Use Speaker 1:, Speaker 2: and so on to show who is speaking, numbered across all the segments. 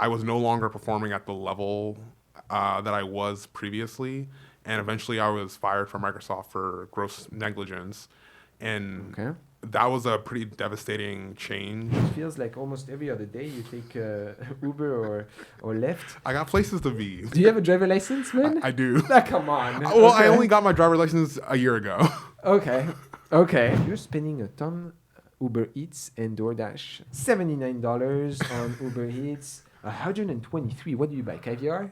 Speaker 1: I was no longer performing at the level that I was previously. And eventually I was fired from Microsoft for gross negligence. And that was a pretty devastating change.
Speaker 2: It feels like almost every other day you take Uber or Lyft.
Speaker 1: I got places to be.
Speaker 2: Do you have a driver license, man?
Speaker 1: I do.
Speaker 2: Come on.
Speaker 1: Well, I only got my driver license a year ago.
Speaker 2: Okay. You're spending a ton Uber Eats and DoorDash. $79 on Uber Eats. $123. What do you buy? Caviar?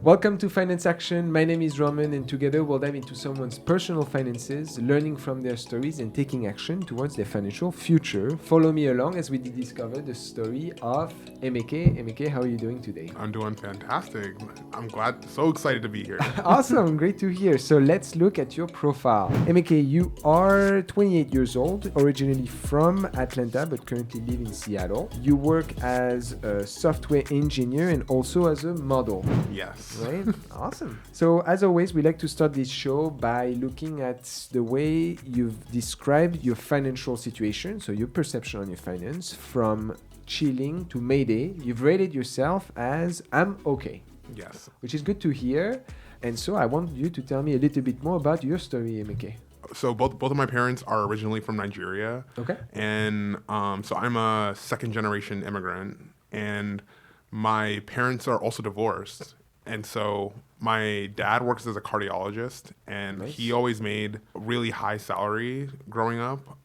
Speaker 2: Welcome to Finance Action. My name is Romain, and together we'll dive into someone's personal finances, learning from their stories and taking action towards their financial future. Follow me along as we discover the story of Emeke. Emeke, how are you doing today?
Speaker 1: I'm doing fantastic. I'm so excited to be here.
Speaker 2: Awesome, great to hear. So let's look at your profile. Emeke, you are 28 years old, originally from Atlanta, but currently live in Seattle. You work as a software engineer and also as a model.
Speaker 1: Yes.
Speaker 2: Right? Awesome. So as always, we like to start this show by looking at the way you've described your financial situation, so your perception on your finance, from chilling to Mayday. You've rated yourself as I'm okay.
Speaker 1: Yes.
Speaker 2: Which is good to hear. And so I want you to tell me a little bit more about your story, Emeke.
Speaker 1: So both of my parents are originally from Nigeria.
Speaker 2: Okay.
Speaker 1: And so I'm a second generation immigrant, and my parents are also divorced. And so my dad works as a cardiologist, and
Speaker 2: Nice.
Speaker 1: He always made a really high salary growing up.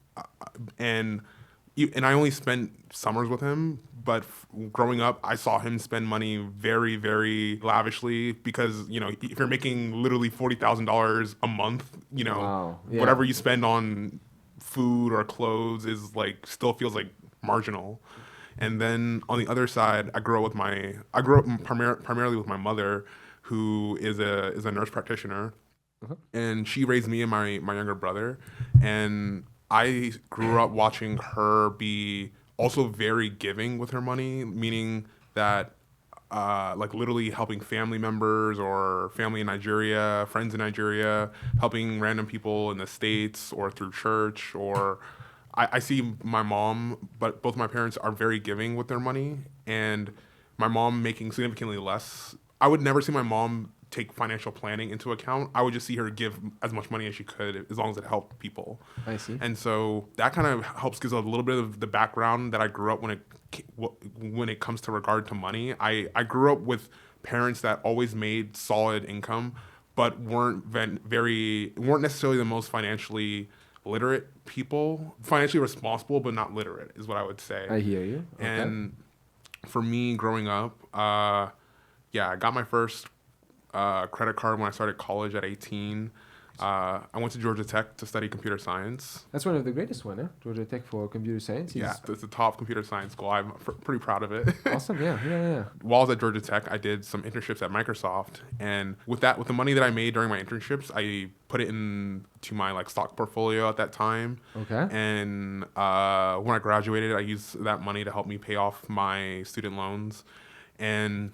Speaker 1: And I only spent summers with him, but growing up, I saw him spend money very, very lavishly because, if you're making literally $40,000 a month,
Speaker 2: Wow. Yeah.
Speaker 1: whatever you spend on food or clothes is still feels like marginal. And then on the other side, I grew up primarily with my mother, who is a nurse practitioner, and she raised me and my younger brother. And I grew up watching her be also very giving with her money, meaning that literally helping family members or family in Nigeria, friends in Nigeria, helping random people in the States or through church or. I see my mom, but both my parents are very giving with their money, and my mom making significantly less. I would never see my mom take financial planning into account. I would just see her give as much money as she could, as long as it helped people.
Speaker 2: I see.
Speaker 1: And so that kind of helps give a little bit of the background that I grew up when it comes to regard to money. I grew up with parents that always made solid income, but weren't necessarily the most financially literate people. Financially responsible but not literate is what I would say.
Speaker 2: I hear you. Okay.
Speaker 1: And for me growing up, I got my first credit card when I started college at 18. I went to Georgia Tech to study computer science.
Speaker 2: That's one of the greatest one, huh? Georgia Tech for computer science.
Speaker 1: Yeah, it's the top computer science school. I'm pretty proud of it.
Speaker 2: Awesome, yeah.
Speaker 1: While I was at Georgia Tech, I did some internships at Microsoft, and with the money that I made during my internships, I put it into my stock portfolio at that time.
Speaker 2: Okay.
Speaker 1: And when I graduated, I used that money to help me pay off my student loans. And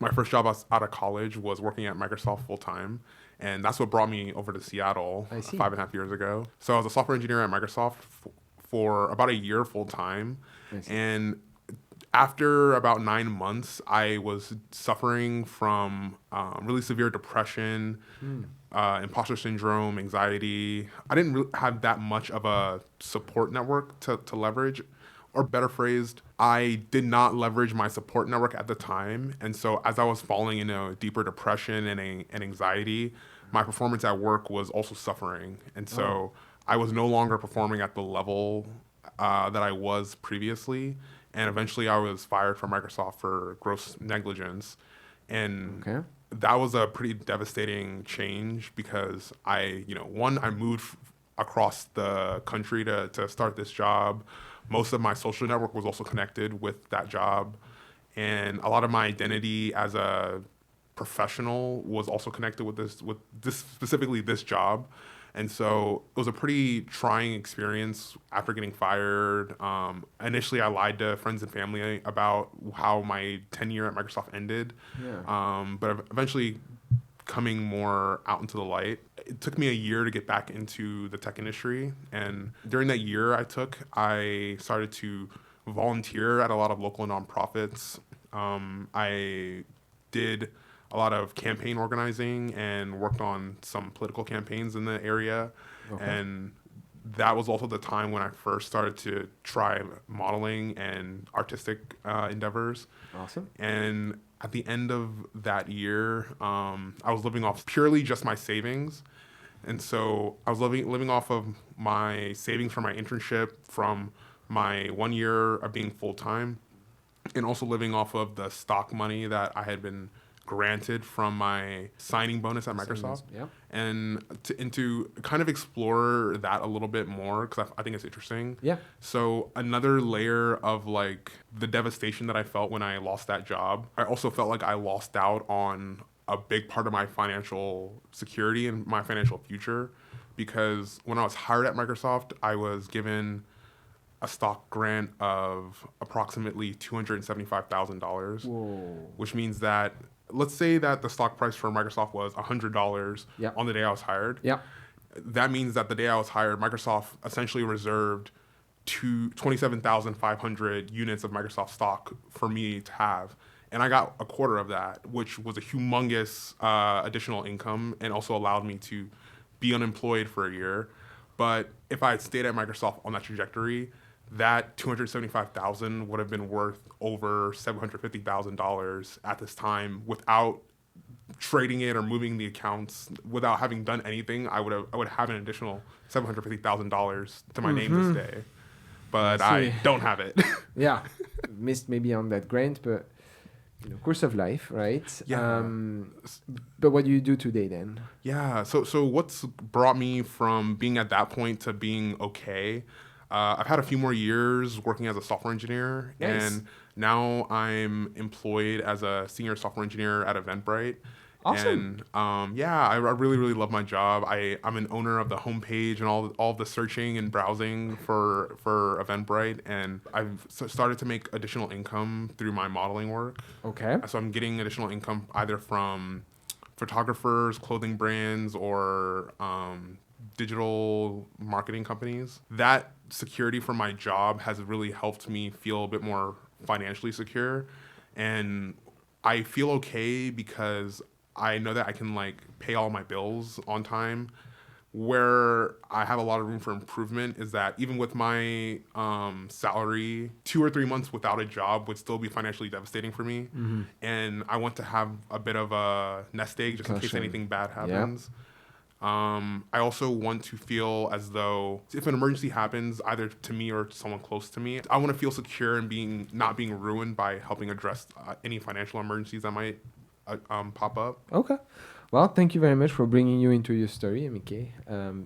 Speaker 1: my first job out of college was working at Microsoft full time. And that's what brought me over to Seattle 5.5 years ago. So I was a software engineer at Microsoft for about a year full time. And after about 9 months, I was suffering from really severe depression, imposter syndrome, anxiety. I didn't really have that much of a support network to leverage. Or better phrased, I did not leverage my support network at the time. And so as I was falling into deeper depression and anxiety, my performance at work was also suffering. And so I was no longer performing at the level that I was previously. And eventually I was fired from Microsoft for gross negligence. And that was a pretty devastating change because I moved across the country to start this job. Most of my social network was also connected with that job. And a lot of my identity as a professional was also connected with this specifically this job. And so it was a pretty trying experience after getting fired. Initially, I lied to friends and family about how my tenure at Microsoft ended. But eventually coming more out into the light, it took me a year to get back into the tech industry. And during that year I started to volunteer at a lot of local nonprofits. I did a lot of campaign organizing and worked on some political campaigns in the area.
Speaker 2: Okay.
Speaker 1: And that was also the time when I first started to try modeling and artistic endeavors.
Speaker 2: Awesome.
Speaker 1: And at the end of that year, I was living off purely just my savings. And so I was living off of my savings from my internship, from my 1 year of being full-time, and also living off of the stock money that I had been granted from my signing bonus at Microsoft.
Speaker 2: Yeah.
Speaker 1: And to kind of explore that a little bit more, because I think it's interesting.
Speaker 2: Yeah.
Speaker 1: So another layer of like the devastation that I felt when I lost that job, I also felt like I lost out on a big part of my financial security and my financial future, because when I was hired at Microsoft, I was given a stock grant of approximately $275,000, which means that, let's say that the stock price for Microsoft was $100 on the day I was hired.
Speaker 2: Yeah.
Speaker 1: That means that the day I was hired, Microsoft essentially reserved 27,500 units of Microsoft stock for me to have. And I got a quarter of that, which was a humongous additional income and also allowed me to be unemployed for a year. But if I had stayed at Microsoft on that trajectory, that $275,000 would have been worth over $750,000 at this time without trading it or moving the accounts. Without having done anything, I would have an additional $750,000 to my name this day. But I don't have it.
Speaker 2: Yeah, missed maybe on that grant, but course of life, right?
Speaker 1: Yeah.
Speaker 2: But what do you do today then?
Speaker 1: Yeah. So what's brought me from being at that point to being okay? I've had a few more years working as a software engineer, and now I'm employed as a senior software engineer at Eventbrite.
Speaker 2: Awesome.
Speaker 1: And I really, really love my job. I'm an owner of the homepage and all of the searching and browsing for Eventbrite, and I've started to make additional income through my modeling work.
Speaker 2: Okay.
Speaker 1: So I'm getting additional income either from photographers, clothing brands, or digital marketing companies. That security from my job has really helped me feel a bit more financially secure, and I feel okay because I know that I can pay all my bills on time. Where I have a lot of room for improvement is that even with my salary, 2 or 3 months without a job would still be financially devastating for me.
Speaker 2: Mm-hmm.
Speaker 1: And I want to have a bit of a nest egg just in case anything bad happens. I also want to feel as though if an emergency happens, either to me or to someone close to me, I want to feel secure and not being ruined by helping address any financial emergencies that might pop up.
Speaker 2: Okay. Well, thank you very much for bringing you into your story, Emeke.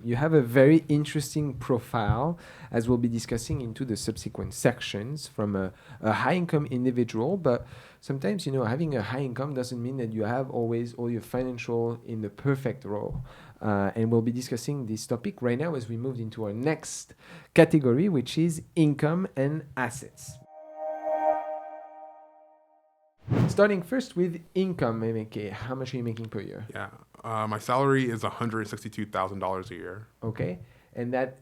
Speaker 2: You have a very interesting profile, as we'll be discussing into the subsequent sections, from a high-income individual. But sometimes, having a high income doesn't mean that you have always all your financial in the perfect row. And we'll be discussing this topic right now as we move into our next category, which is income and assets. Starting first with income, Emeke. How much are you making per year?
Speaker 1: Yeah, my salary is $162,000 a year.
Speaker 2: Okay, and that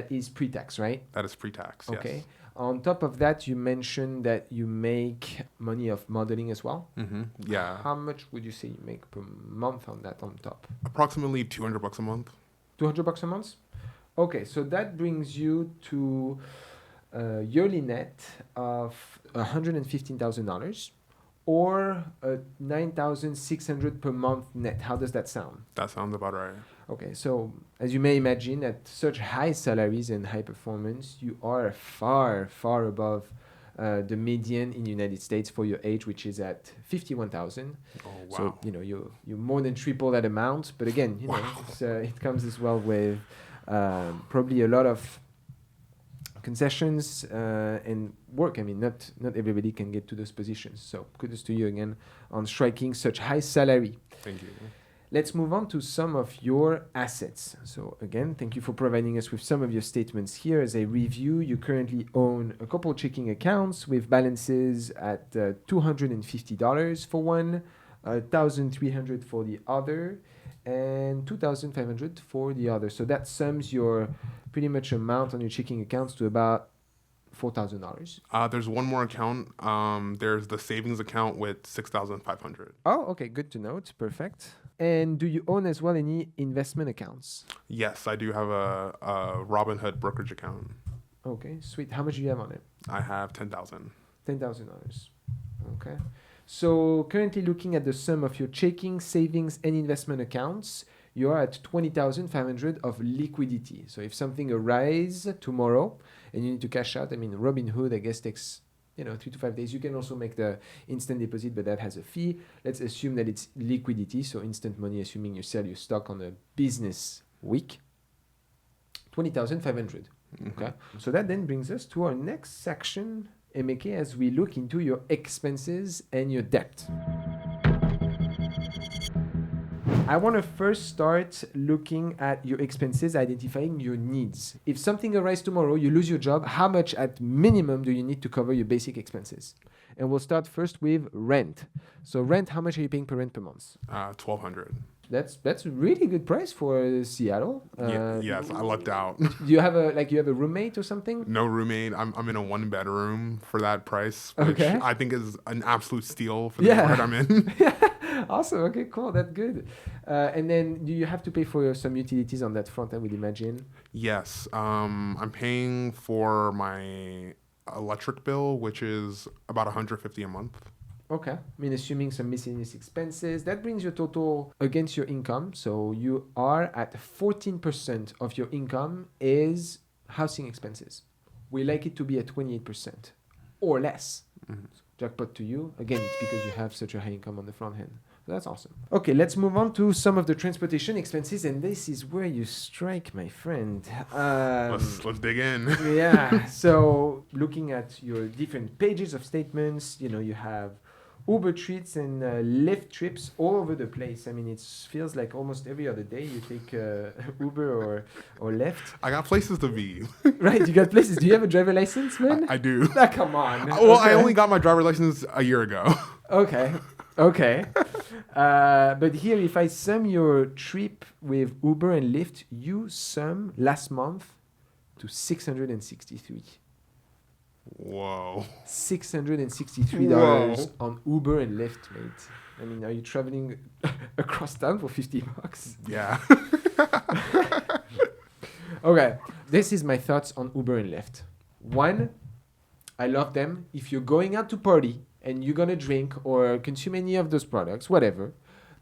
Speaker 2: is pre-tax, right?
Speaker 1: That is pre-tax.
Speaker 2: Okay.
Speaker 1: Yes.
Speaker 2: On top of that, you mentioned that you make money of modeling as well.
Speaker 1: Mm-hmm. Yeah.
Speaker 2: How much would you say you make per month on that on top?
Speaker 1: Approximately $200 a month.
Speaker 2: $200 a month? Okay, so that brings you to a yearly net of $115,000 or $9,600 per month net. How does that sound?
Speaker 1: That sounds about right.
Speaker 2: Okay, so as you may imagine, at such high salaries and high performance, you are far, far above the median in the United States for your age, which is at 51,000.
Speaker 1: Oh, wow.
Speaker 2: So, you more than triple that amount. But again, it comes as well with probably a lot of concessions and work. I mean, not everybody can get to those positions. So kudos to you again on striking such high salary.
Speaker 1: Thank you.
Speaker 2: Let's move on to some of your assets. So again, thank you for providing us with some of your statements here. As a review, you currently own a couple checking accounts with balances at $250 for one, $1,300 for the other, and 2,500 for the other. So that sums your pretty much amount on your checking accounts to about $4,000.
Speaker 1: There's one more account. There's the savings account with 6,500.
Speaker 2: Oh, okay, good to note. Perfect. And do you own as well any investment accounts?
Speaker 1: Yes, I do have a Robinhood brokerage account.
Speaker 2: Okay, sweet. How much do you have on it?
Speaker 1: I have 10,000.
Speaker 2: $10,000. Okay. So currently looking at the sum of your checking, savings, and investment accounts, you are at 20,500 of liquidity. So if something arises tomorrow and you need to cash out, I mean, Robinhood, I guess, takes 3 to 5 days. You can also make the instant deposit, but that has a fee. Let's assume that it's liquidity, so instant money, assuming you sell your stock on a business week. 20,500. Okay. So that then brings us to our next section, Emeke, as we look into your expenses and your debt. I want to first start looking at your expenses, identifying your needs. If something arises tomorrow, you lose your job, how much at minimum do you need to cover your basic expenses? And we'll start first with rent. So rent, how much are you paying per rent per month?
Speaker 1: $1,200.
Speaker 2: That's a really good price for Seattle.
Speaker 1: Yes, I lucked out.
Speaker 2: Do you have a roommate or something?
Speaker 1: No roommate. I'm in a 1-bedroom for that price, which I think is an absolute steal for the neighborhood I'm in.
Speaker 2: Awesome. Okay, cool. That's good. And then do you have to pay for some utilities on that front, I would imagine?
Speaker 1: Yes. I'm paying for my electric bill, which is about $150 a month.
Speaker 2: Okay. I mean, assuming some miscellaneous expenses, that brings your total against your income. So you are at 14% of your income is housing expenses. We like it to be at 28% or less. Mm-hmm. Jackpot to you. Again, it's because you have such a high income on the front end. So that's awesome. Okay, let's move on to some of the transportation expenses. And this is where you strike, my friend.
Speaker 1: Let's dig in.
Speaker 2: Yeah. So looking at your different pages of statements, you have Uber treats and Lyft trips all over the place. I mean, it feels like almost every other day you take Uber or Lyft.
Speaker 1: I got places to be.
Speaker 2: Right, you got places. Do you have a driver license, man?
Speaker 1: I do.
Speaker 2: Ah, come on.
Speaker 1: Well, okay. I only got my driver license a year ago.
Speaker 2: Okay. But here, if I sum your trip with Uber and Lyft, you sum last month to $663.
Speaker 1: Whoa.
Speaker 2: $663 on Uber and Lyft, mate. I mean, are you traveling across town for $50?
Speaker 1: Yeah.
Speaker 2: Okay, this is my thoughts on Uber and Lyft. One, I love them. If you're going out to party and you're going to drink or consume any of those products, whatever,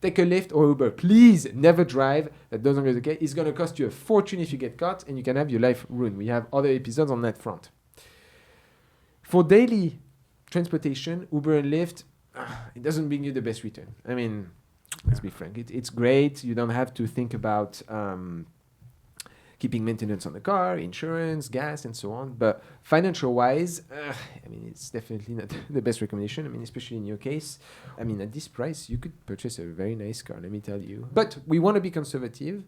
Speaker 2: take a Lyft or Uber. Please never drive. That doesn't get okay. It's going to cost you a fortune if you get caught, and you can have your life ruined. We have other episodes on that front. For daily transportation, Uber and Lyft, it doesn't bring you the best return. I mean, let's be frank. It's great. You don't have to think about keeping maintenance on the car, insurance, gas, and so on. But financial-wise, I mean, it's definitely not the best recommendation. I mean, especially in your case. I mean, at this price, you could purchase a very nice car, let me tell you. But we want to be conservative.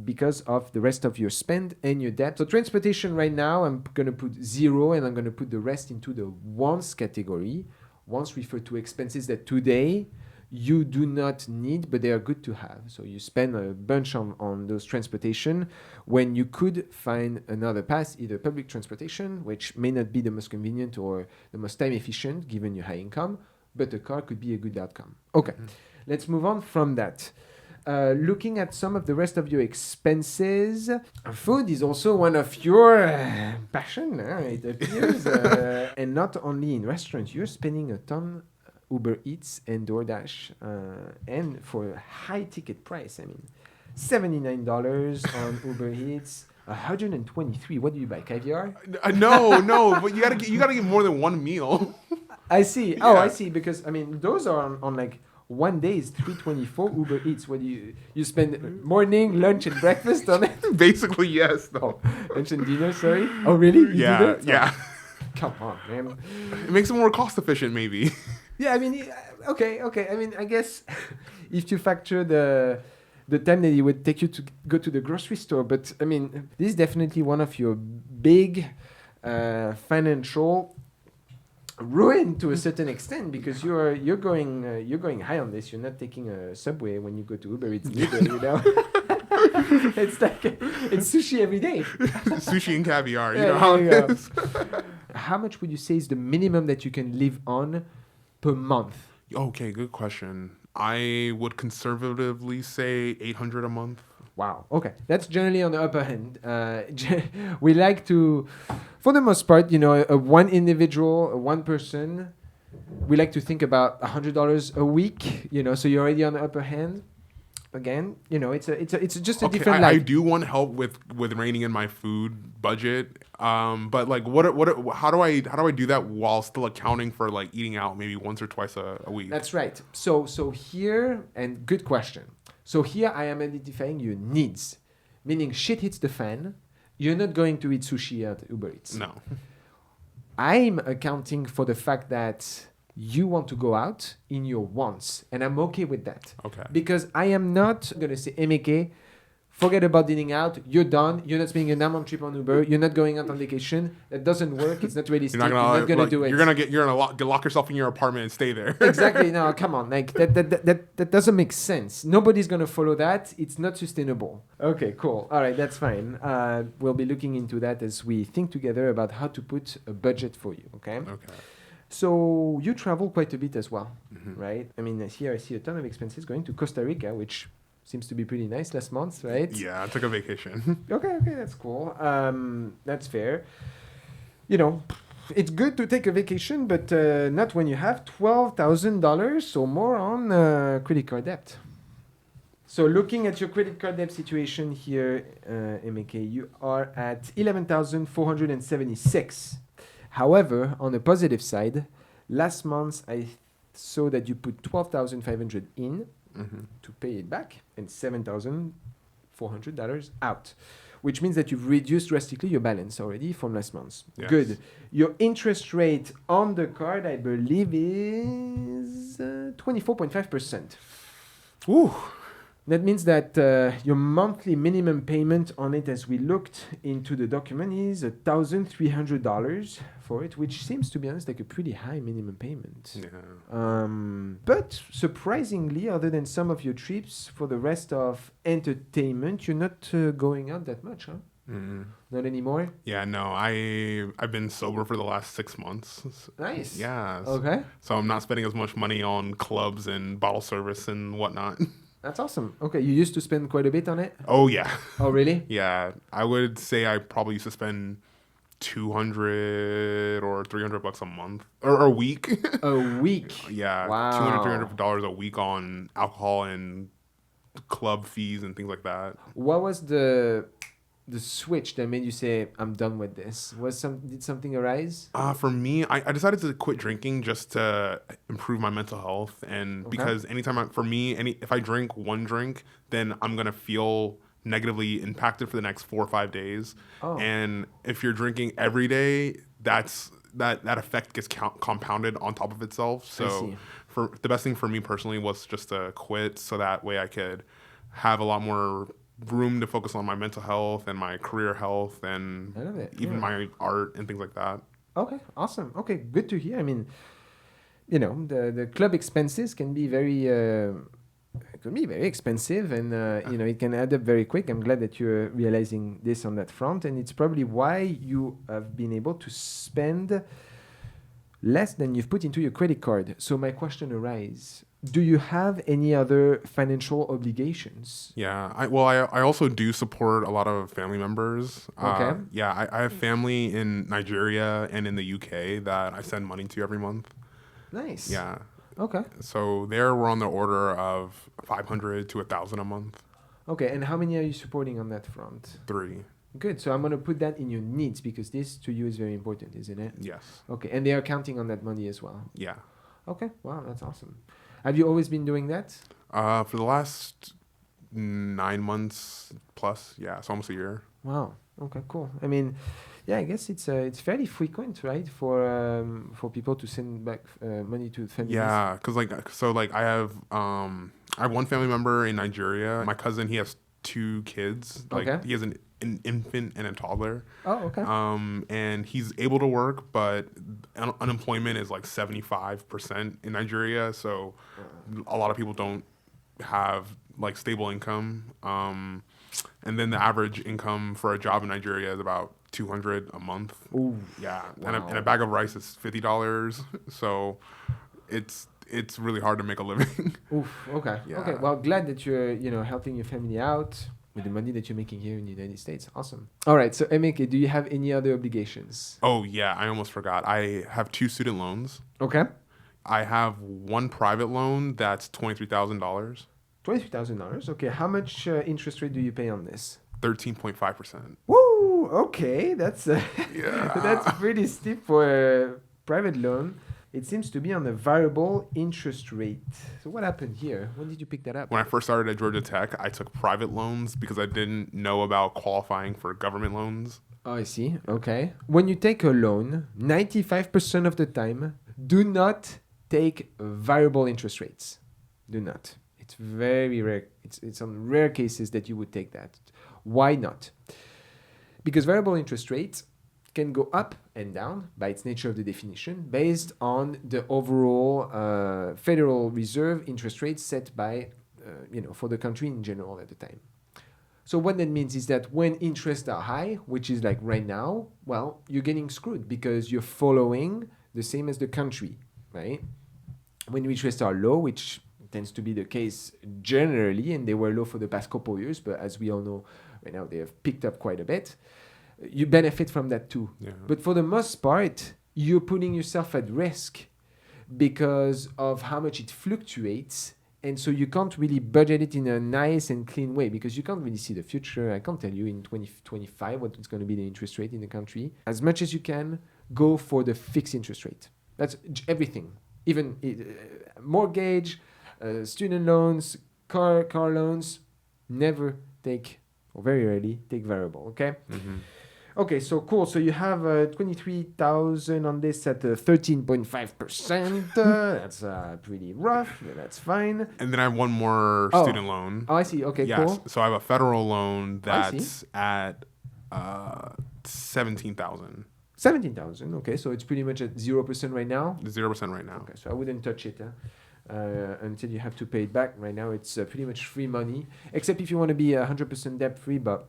Speaker 2: Because of the rest of your spend and your debt. So transportation right now, I'm going to put 0 and I'm going to put the rest into the wants category. Wants refer to expenses that today you do not need, but they are good to have. So you spend a bunch on those transportation when you could find another path, either public transportation, which may not be the most convenient or the most time efficient given your high income, but a car could be a good outcome. Okay, Let's move on from that. Looking at some of the rest of your expenses, food is also one of your passion, it appears. And not only in restaurants, you're spending a ton Uber Eats and DoorDash, and for a high ticket price. I mean, $79 on Uber Eats. $123. What do you buy? Caviar?
Speaker 1: No, but you gotta get more than one meal.
Speaker 2: I see. Yeah. Oh, I see. Because I mean, those are on like. One day is $324 Uber Eats. What do you spend morning, lunch, and breakfast on it?
Speaker 1: Basically, yes.
Speaker 2: No. Lunch and dinner, sorry. Oh, really? You
Speaker 1: yeah,
Speaker 2: do that?
Speaker 1: Yeah.
Speaker 2: Come on, man.
Speaker 1: It makes it more cost efficient, maybe.
Speaker 2: Yeah, I mean, okay. I mean, I guess if you factor the time that it would take you to go to the grocery store, but I mean, this is definitely one of your big financial ruined to a certain extent because you're going high on this. You're not taking a subway when you go to Uber Eats either, you know. It's like it's sushi every day.
Speaker 1: Sushi and caviar. You
Speaker 2: Yeah,
Speaker 1: know how
Speaker 2: there
Speaker 1: it
Speaker 2: you
Speaker 1: is.
Speaker 2: How much would you say is the minimum that you can live on per month?
Speaker 1: Okay, good question. I would conservatively say 800 a month.
Speaker 2: Wow. Okay, that's generally on the upper hand. We like to, for the most part, you know, one individual, one person. We like to think about $100 a week. You know, so you're already on the upper hand. Again, you know, it's just a different
Speaker 1: I
Speaker 2: life.
Speaker 1: do want help with reining in my food budget. But like, how do I do that while still accounting for like eating out maybe once or twice a week?
Speaker 2: That's right. So here, and good question. So here I am identifying your needs, meaning shit hits the fan. You're not going to eat sushi at Uber Eats.
Speaker 1: No.
Speaker 2: I'm accounting for the fact that you want to go out in your wants, and I'm okay with that.
Speaker 1: Okay.
Speaker 2: Because I am not going to say, Emeke, forget about dining out. You're done. You're not spending an amount trip on Uber. You're not going out on vacation. That doesn't work. It's not realistic.
Speaker 1: You're not gonna
Speaker 2: do it.
Speaker 1: You're gonna lock yourself in your apartment and stay there.
Speaker 2: Exactly. No, come on. Like that doesn't make sense. Nobody's gonna follow that. It's not sustainable. Okay, cool. All right, that's fine. We'll be looking into that as we think together about how to put a budget for you. Okay.
Speaker 1: Okay.
Speaker 2: So you travel quite a bit as well,
Speaker 1: Mm-hmm.
Speaker 2: right? I mean, here I see a ton of expenses going to Costa Rica, which seems to be pretty nice last month, right?
Speaker 1: Yeah, I took a vacation.
Speaker 2: Okay, that's cool. That's fair. You know, it's good to take a vacation, but not when you have $12,000 or more on credit card debt. So looking at your credit card debt situation here, Emeke, you are at 11,476. However, on the positive side, last month I saw that you put 12,500 in to pay it back and $7,400 out, which means that you've reduced drastically your balance already from last month.
Speaker 1: Yes.
Speaker 2: Good. Your interest rate on the card, I believe, is 24.5%.
Speaker 1: Ooh.
Speaker 2: That means that your monthly minimum payment on it, as we looked into the document, is $1,300 for it, which seems, to be honest, like a pretty high minimum payment.
Speaker 1: Yeah.
Speaker 2: But surprisingly, other than some of your trips, for the rest of entertainment, you're not going out that much, huh?
Speaker 1: Mm-hmm.
Speaker 2: Not anymore?
Speaker 1: Yeah, no, I've been sober for the last 6 months.
Speaker 2: Nice.
Speaker 1: Yeah.
Speaker 2: Okay.
Speaker 1: So I'm not spending as much money on clubs and bottle service and whatnot.
Speaker 2: That's awesome. Okay, you used to spend quite a bit on it?
Speaker 1: Oh yeah.
Speaker 2: Oh, really?
Speaker 1: Yeah, I would say I probably used to spend 200 or $300 a month or a week.
Speaker 2: A week?
Speaker 1: Yeah,
Speaker 2: Wow.
Speaker 1: $200 a week on alcohol and club fees and things like that.
Speaker 2: What was the switch that made you say, I'm done with this? Did something arise?
Speaker 1: For me, I decided to quit drinking just to improve my mental health, and
Speaker 2: Okay.
Speaker 1: because if I drink one drink, then I'm gonna feel negatively impacted for the next 4 or 5 days.
Speaker 2: Oh.
Speaker 1: And if you're drinking every day, that effect gets compounded on top of itself.
Speaker 2: I
Speaker 1: So
Speaker 2: see.
Speaker 1: for the best thing for me personally was just to quit, so that way I could have a lot more room to focus on my mental health and my career health and
Speaker 2: I love it.
Speaker 1: even
Speaker 2: Yeah.
Speaker 1: my art and things like that.
Speaker 2: Okay, awesome. Okay, good to hear. I mean, you know, the club expenses can be very expensive, and you know, it can add up very quick. I'm glad that you're realizing this on that front, and it's probably why you have been able to spend less than you've put into your credit card. So my question arises: do you have any other financial obligations?
Speaker 1: Yeah, I also do support a lot of family members.
Speaker 2: Okay.
Speaker 1: Yeah, I have family in Nigeria and in the UK that I send money to every month.
Speaker 2: Nice.
Speaker 1: Yeah.
Speaker 2: Okay.
Speaker 1: So we're on the order of 500 to 1,000 a month.
Speaker 2: Okay, and how many are you supporting on that front?
Speaker 1: 3.
Speaker 2: Good. So I'm going to put that in your needs because this to you is very important, isn't it?
Speaker 1: Yes.
Speaker 2: Okay, and they are counting on that money as well.
Speaker 1: Yeah.
Speaker 2: Okay, wow, that's awesome. Have you always been doing that?
Speaker 1: For the last 9 months plus, yeah, it's almost a year.
Speaker 2: Wow. Okay, cool. I mean, yeah, I guess it's fairly frequent, right, for people to send back money to families.
Speaker 1: Yeah, because I have one family member in Nigeria. My cousin, he has 2 kids.
Speaker 2: Okay.
Speaker 1: He has an infant and a toddler.
Speaker 2: Oh, okay.
Speaker 1: And he's able to work, but unemployment is like 75% in Nigeria. So a lot of people don't have like stable income. And then the average income for a job in Nigeria is about 200 a month.
Speaker 2: Ooh,
Speaker 1: yeah,
Speaker 2: wow.
Speaker 1: and a bag of rice is $50. So it's really hard to make a living.
Speaker 2: Oof. Okay.
Speaker 1: Yeah.
Speaker 2: Okay. Well, glad that you're helping your family out with the money that you're making here in the United States. Awesome. All right. So Emeke, do you have any other obligations?
Speaker 1: Oh yeah, I almost forgot. I have 2 student loans.
Speaker 2: Okay.
Speaker 1: I have 1 private loan that's $23,000.
Speaker 2: $23,000. Okay. How much interest rate do you pay on this?
Speaker 1: 13.5%.
Speaker 2: Woo. Okay. That's
Speaker 1: Yeah.
Speaker 2: that's pretty steep for a private loan. It seems to be on a variable interest rate. So what happened here? When did you pick that up?
Speaker 1: When I first started at Georgia Tech, I took private loans because I didn't know about qualifying for government loans.
Speaker 2: Oh, I see. Okay. When you take a loan, 95% of the time, do not take variable interest rates. Do not. It's very rare. It's on rare cases that you would take that. Why not? Because variable interest rates can go up and down by its nature of the definition based on the overall Federal Reserve interest rate set by, for the country in general at the time. So what that means is that when interests are high, which is like right now, well, you're getting screwed because you're following the same as the country, right? When interests are low, which tends to be the case generally, and they were low for the past couple of years, but as we all know, right now they have picked up quite a bit. You benefit from that too.
Speaker 1: Yeah.
Speaker 2: But for the most part, you're putting yourself at risk because of how much it fluctuates. And so you can't really budget it in a nice and clean way because you can't really see the future. I can't tell you in 2025 what is going to be the interest rate in the country. As much as you can, go for the fixed interest rate. That's everything. Even mortgage, student loans, car loans, never take, or very rarely, take variable, okay?
Speaker 1: Mm-hmm.
Speaker 2: Okay, so cool. So you have 23,000 on this at 13.5%. That's pretty rough, but that's fine.
Speaker 1: And then I have 1 more student loan.
Speaker 2: Oh, I see. Okay,
Speaker 1: yes.
Speaker 2: cool.
Speaker 1: So I have a federal loan that's at 17,000.
Speaker 2: 17,000. Okay, so it's pretty much at 0% right now.
Speaker 1: 0% right now.
Speaker 2: Okay, so I wouldn't touch it until you have to pay it back. Right now, it's pretty much free money, except if you want to be 100% debt free. But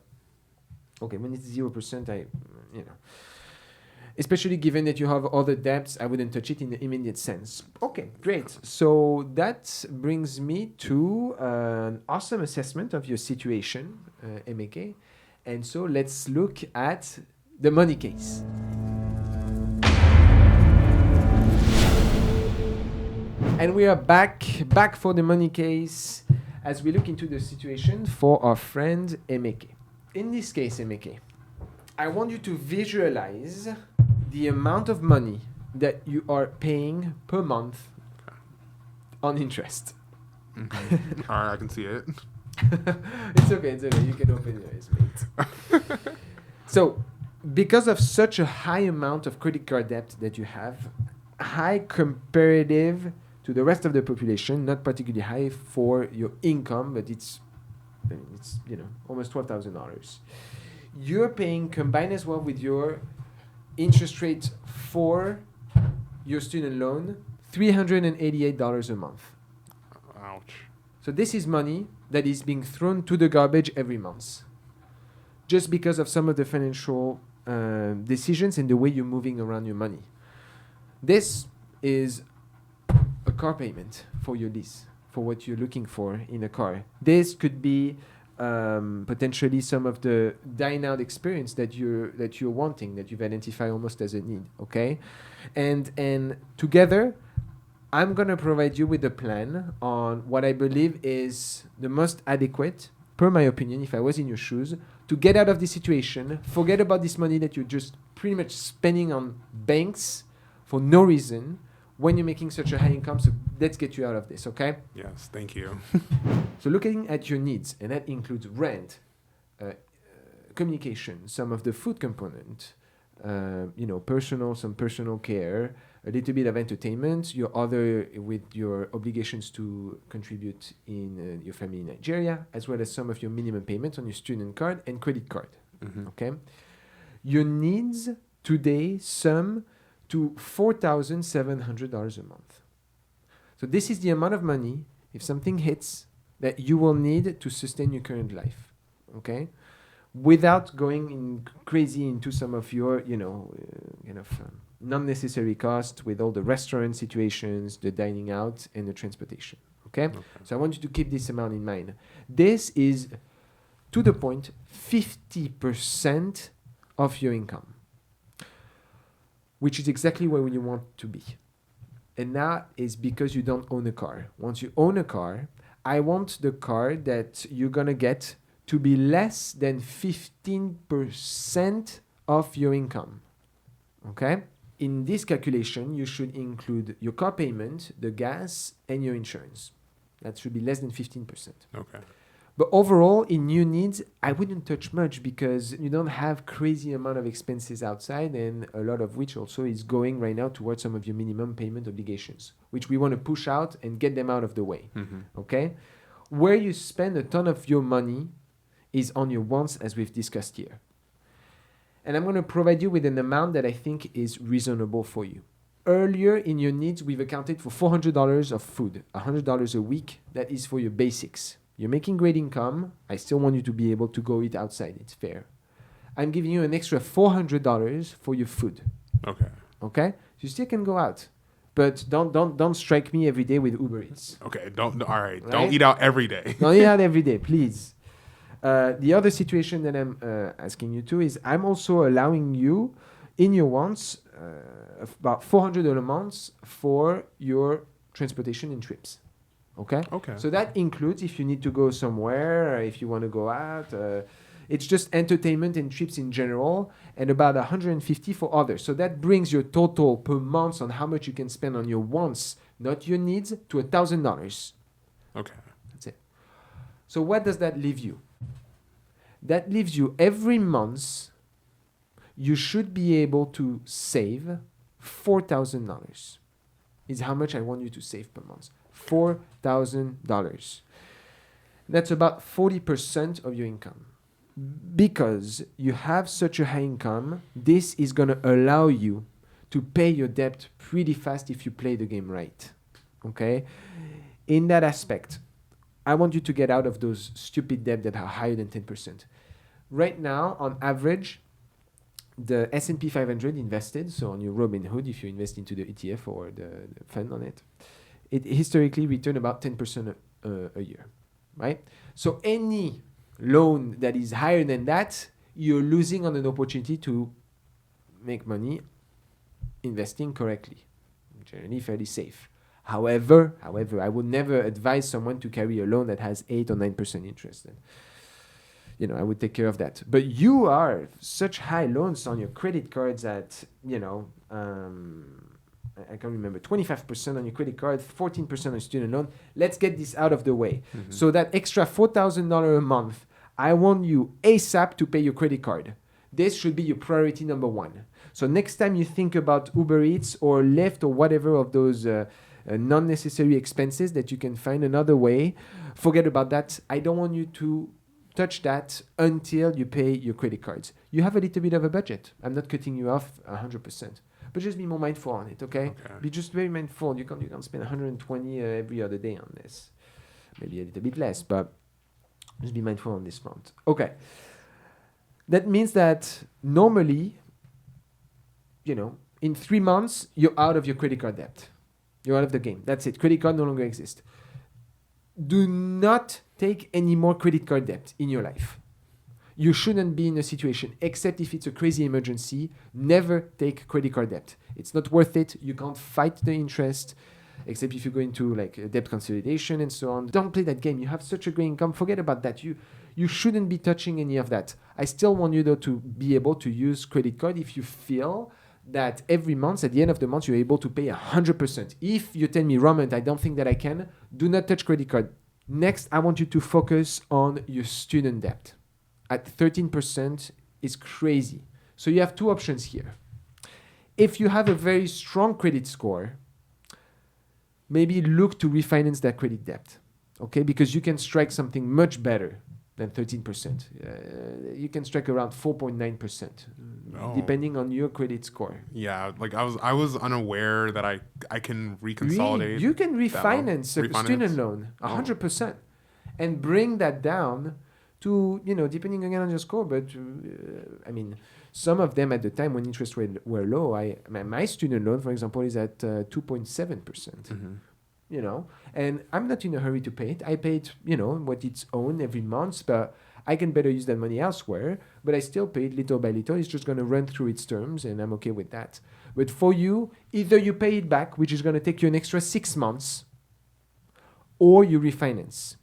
Speaker 2: okay, when it's 0%, especially given that you have other debts, I wouldn't touch it in the immediate sense. Okay, great. So that brings me to an awesome assessment of your situation, Emeke. And so let's look at the money case. And we are back for the money case as we look into the situation for our friend Emeke. In this case, Emeke, I want you to visualize the amount of money that you are paying per month on interest.
Speaker 1: Mm-hmm. All right, I can see it.
Speaker 2: It's okay. You can open your eyes, mate. So, because of such a high amount of credit card debt that you have, high comparative to the rest of the population, not particularly high for your income, but it's almost $12,000. You're paying, combined as well with your interest rate for your student loan, $388 a month.
Speaker 1: Ouch.
Speaker 2: So this is money that is being thrown to the garbage every month, just because of some of the financial decisions and the way you're moving around your money. This is a car payment for your lease, for what you're looking for in a car. This could be potentially some of the dine-out experience that you're wanting, that you've identified almost as a need. Okay, and together, I'm gonna provide you with a plan on what I believe is the most adequate, per my opinion, if I was in your shoes, to get out of this situation. Forget about this money that you're just pretty much spending on banks for no reason when you're making such a high income. So let's get you out of this, okay?
Speaker 1: Yes, thank you.
Speaker 2: So looking at your needs, and that includes rent, communication, some of the food component, some personal care, a little bit of entertainment, with your obligations to contribute in your family in Nigeria, as well as some of your minimum payments on your student card and credit card. Okay? Your needs today sum to $4,700 a month. So this is the amount of money, if something hits, that you will need to sustain your current life. Okay? Without going in crazy into some of your, non-necessary costs with all the restaurant situations, the dining out, and the transportation. Okay? So I want you to keep this amount in mind. This is, to the point, 50% of your income, which is exactly where you want to be. And that is because you don't own a car. Once you own a car, I want the car that you're going to get to be less than 15% of your income. Okay? In this calculation, you should include your car payment, the gas, and your insurance. That should be less than 15%.
Speaker 1: Okay.
Speaker 2: But overall, in new needs, I wouldn't touch much because you don't have crazy amount of expenses outside, and a lot of which also is going right now towards some of your minimum payment obligations, which we want to push out and get them out of the way. Okay? Where you spend a ton of your money is on your wants, as we've discussed here. And I'm going to provide you with an amount that I think is reasonable for you. Earlier in your needs, we've accounted for $400 of food, $100 a week. That is for your basics. You're making great income. I still want you to be able to go eat outside. It's fair. I'm giving you an extra $400 for your food.
Speaker 1: Okay.
Speaker 2: Okay? So you still can go out. But don't strike me every day with Uber Eats.
Speaker 1: Okay. All right. Don't eat out every day.
Speaker 2: Don't eat out every day, please. The other situation that I'm asking you to is I'm also allowing you in your wants about $400 a month for your transportation and trips. Okay?
Speaker 1: Okay.
Speaker 2: So that includes if you need to go somewhere, if you want to go out. It's just entertainment and trips in general, and about $150 for others. So that brings your total per month on how much you can spend on your wants, not your needs, to $1,000.
Speaker 1: Okay.
Speaker 2: That's it. So what does that leave you? That leaves you every month, you should be able to save $4,000. Is how much I want you to save per month. $4,000. That's about 40% of your income. Because you have such a high income, this is going to allow you to pay your debt pretty fast if you play the game right. Okay? In that aspect, I want you to get out of those stupid debt that are higher than 10%. Right now, on average, the S&P 500 invested, so on your Robinhood, if you invest into the ETF or the fund on it, it historically returned about 10% a year, right? So any loan that is higher than that, you're losing on an opportunity to make money investing correctly, generally fairly safe. However, I would never advise someone to carry a loan that has 8 or 9% interest. And, I would take care of that. But you are such high loans on your credit cards at, I can't remember, 25% on your credit card, 14% on student loan. Let's get this out of the way. So that extra $4,000 a month, I want you ASAP to pay your credit card. This should be your priority number one. So next time you think about Uber Eats or Lyft or whatever of those non-necessary expenses that you can find another way, forget about that. I don't want you to touch that until you pay your credit cards. You have a little bit of a budget. I'm not cutting you off 100%. But just be more mindful on it, okay? Be just very mindful. You can't spend 120 every other day on this. Maybe a little bit less, but just be mindful on this front. Okay. That means that normally, in 3 months, you're out of your credit card debt. You're out of the game. That's it. Credit card no longer exists. Do not take any more credit card debt in your life. You shouldn't be in a situation, except if it's a crazy emergency, never take credit card debt. It's not worth it. You can't fight the interest, except if you go into debt consolidation and so on. Don't play that game. You have such a great income. Forget about that. You shouldn't be touching any of that. I still want you, though, to be able to use credit card if you feel that every month, at the end of the month, you're able to pay 100%. If you tell me, Romain, I don't think that I can, do not touch credit card. Next, I want you to focus on your student debt. At 13% is crazy. So you have two options here. If you have a very strong credit score, maybe look to refinance that credit debt, okay? Because you can strike something much better than 13%. You can strike around 4.9%, depending on your credit score.
Speaker 1: Yeah, like I was unaware that I can reconsolidate.
Speaker 2: You can refinance a student loan 100% and bring that down to, depending again on your score, but some of them at the time when interest rates were low, my student loan, for example, is at 2.7%. And I'm not in a hurry to pay it. I pay it, what it's own every month, but I can better use that money elsewhere, but I still pay it little by little. It's just going to run through its terms, and I'm okay with that. But for you, either you pay it back, which is going to take you an extra 6 months, or you refinance.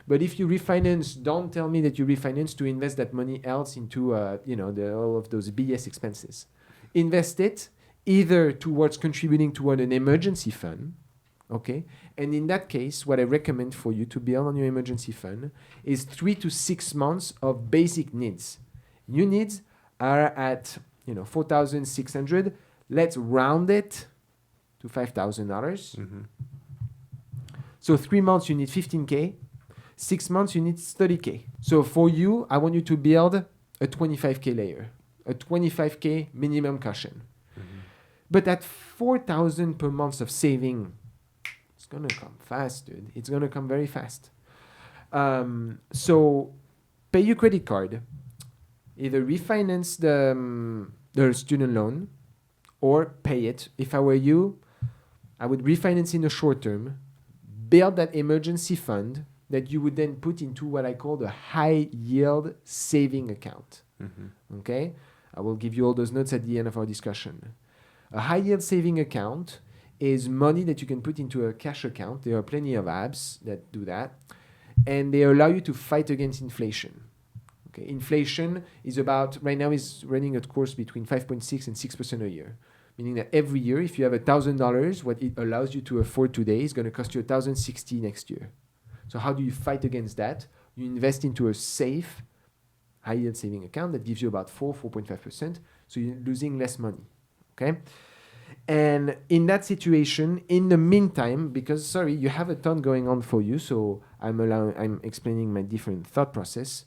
Speaker 2: But if you refinance, don't tell me that you refinance to invest that money else into, all of those BS expenses. Invest it either towards contributing toward an emergency fund, okay? And in that case, what I recommend for you to build on your emergency fund is 3 to 6 months of basic needs. New needs are at, $4,600. Let's round it to $5,000. So 3 months, you need $15K. 6 months, you need $30K. So for you, I want you to build a $25K layer, a $25K minimum cushion. But at $4,000 per month of saving, it's going to come fast, dude. It's going to come very fast. So pay your credit card. Either refinance the student loan or pay it. If I were you, I would refinance in the short term, build that emergency fund that you would then put into what I call the high yield saving account. Okay? I will give you all those notes at the end of our discussion. A high yield saving account is money that you can put into a cash account. There are plenty of apps that do that. And they allow you to fight against inflation. Okay? Inflation is right now is running a course between 5.6 and 6% a year. Meaning that every year, if you have $1,000, what it allows you to afford today is going to cost you $1,060 next year. So how do you fight against that? You invest into a safe, high-yield saving account that gives you about 4.5%, so you're losing less money, okay? And in that situation, in the meantime, because, you have a ton going on for you, so I'm explaining my different thought process,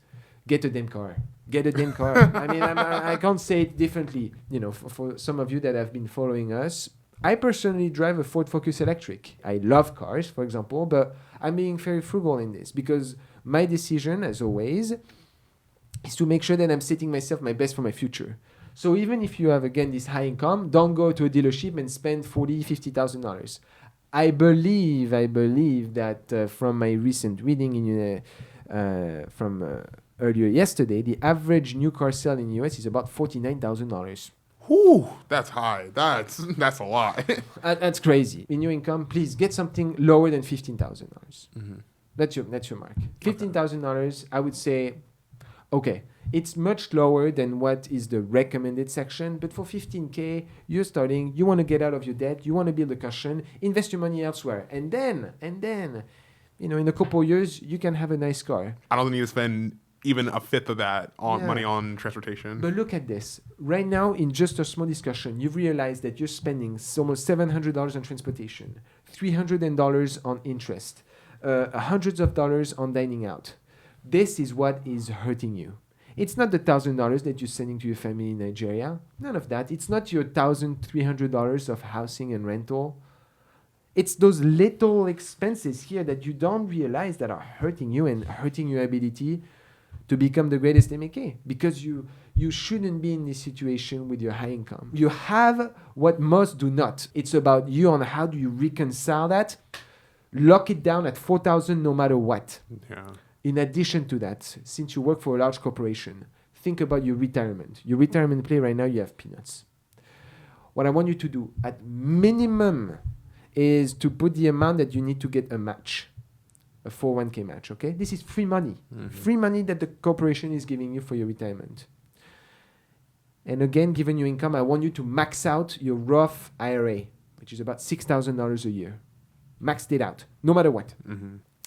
Speaker 2: get a damn car. Get a damn car. I can't say it differently. For some of you that have been following us, I personally drive a Ford Focus Electric. I love cars, for example, but I'm being very frugal in this because my decision, as always, is to make sure that I'm setting myself my best for my future. So even if you have, again, this high income, don't go to a dealership and spend $40,000, $50,000. I believe that from my recent reading from earlier yesterday, the average new car sale in the US is about $49,000.
Speaker 1: Whew, that's high. That's a lot.
Speaker 2: That's crazy. In your income, please get something lower than $15,000. That's your mark. $15,000, I would say, okay, it's much lower than what is the recommended section, but for $15K, you're starting, you want to get out of your debt, you want to build a cushion, invest your money elsewhere, and then, in a couple of years, you can have a nice car.
Speaker 1: I don't need to spend even a fifth of that on money on transportation.
Speaker 2: But look at this. Right now, in just a small discussion, you've realized that you're spending almost $700 on transportation, $300 on interest, hundreds of dollars on dining out. This is what is hurting you. It's not the $1,000 that you're sending to your family in Nigeria. None of that. It's not your $1,300 of housing and rental. It's those little expenses here that you don't realize that are hurting you and hurting your ability to become the greatest Emeke, because you shouldn't be in this situation with your high income. You have what most do not. It's about you on how do you reconcile that. Lock it down at $4,000 no matter what.
Speaker 1: Yeah.
Speaker 2: In addition to that, since you work for a large corporation, think about your retirement. Your retirement play right now, you have peanuts. What I want you to do at minimum is to put the amount that you need to get a match. A 401k match, okay? This is free money. Free money that the corporation is giving you for your retirement. And again, given your income, I want you to max out your Roth IRA, which is about $6,000 a year. Maxed it out, no matter what.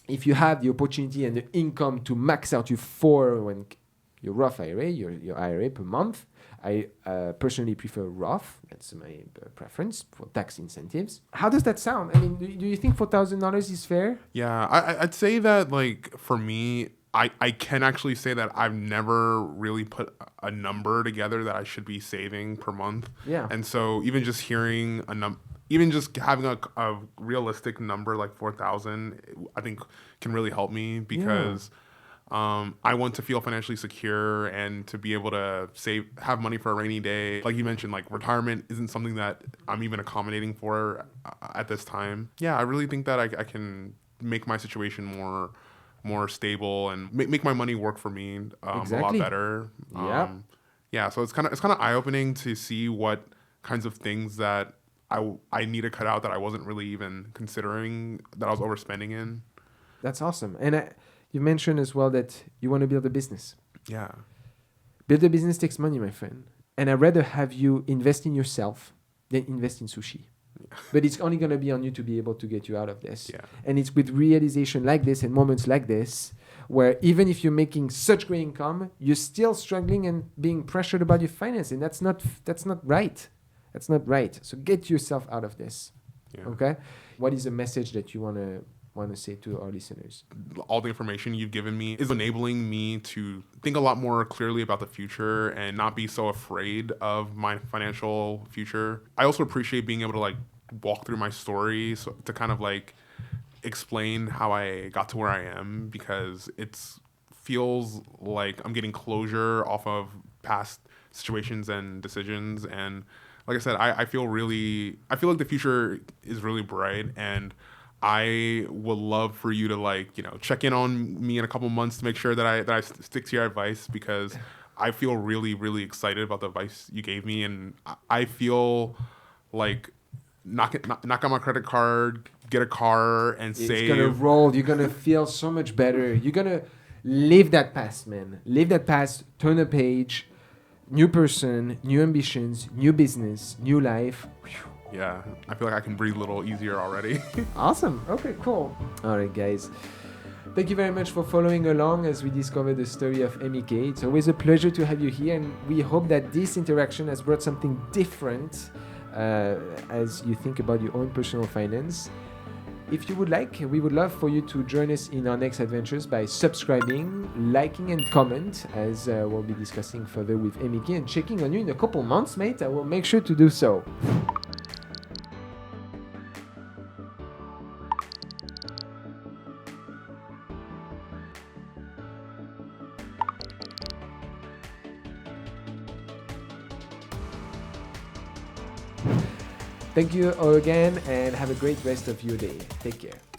Speaker 2: If you have the opportunity and the income to max out your 401k, your Roth IRA, your IRA per month, I personally prefer Roth. That's my preference for tax incentives. How does that sound? I mean, do you think $4,000 is fair?
Speaker 1: Yeah, I'd say that, like, for me, I can actually say that I've never really put a number together that I should be saving per month.
Speaker 2: Yeah.
Speaker 1: And so even just hearing even just having a realistic number like 4,000, I think can really help me because I want to feel financially secure and to be able to have money for a rainy day. Like you mentioned, like retirement isn't something that I'm even accommodating for at this time. Yeah, I really think that I can make my situation more stable and make my money work for me a lot better. Yeah, so it's kind of eye opening to see what kinds of things that I need to cut out that I wasn't really even considering that I was overspending in.
Speaker 2: That's awesome. And you mentioned as well that you want to build a business.
Speaker 1: Yeah.
Speaker 2: Build a business takes money, my friend. And I'd rather have you invest in yourself than invest in sushi. Yeah. But it's only going to be on you to be able to get you out of this.
Speaker 1: Yeah.
Speaker 2: And it's with realization like this and moments like this where even if you're making such great income, you're still struggling and being pressured about your finance. And that's not right. That's not right. So get yourself out of this. Yeah. Okay? What is a message that you want to say to our listeners?
Speaker 1: All the information you've given me is enabling me to think a lot more clearly about the future and not be so afraid of my financial future. I also appreciate being able to like walk through my story to kind of like explain how I got to where I am, because it feels like I'm getting closure off of past situations and decisions. And like I said, I feel like the future is really bright, and I would love for you to like, check in on me in a couple months to make sure that I stick to your advice, because I feel really, really excited about the advice you gave me. And I feel like knock on my credit card, get a car and save.
Speaker 2: It's going to roll. You're going to feel so much better. You're going to live that past, man. Live that past, turn a page, new person, new ambitions, new business, new life. Whew.
Speaker 1: Yeah, I feel like I can breathe a little easier already.
Speaker 2: Awesome. Okay, cool. All right, guys. Thank you very much for following along as we discover the story of Emeke. It's always a pleasure to have you here, and we hope that this interaction has brought something different as you think about your own personal finance. If you would like, we would love for you to join us in our next adventures by subscribing, liking, and comment, as we'll be discussing further with Emeke and checking on you in a couple months, mate. I will make sure to do so. Thank you all again, and have a great rest of your day. Take care.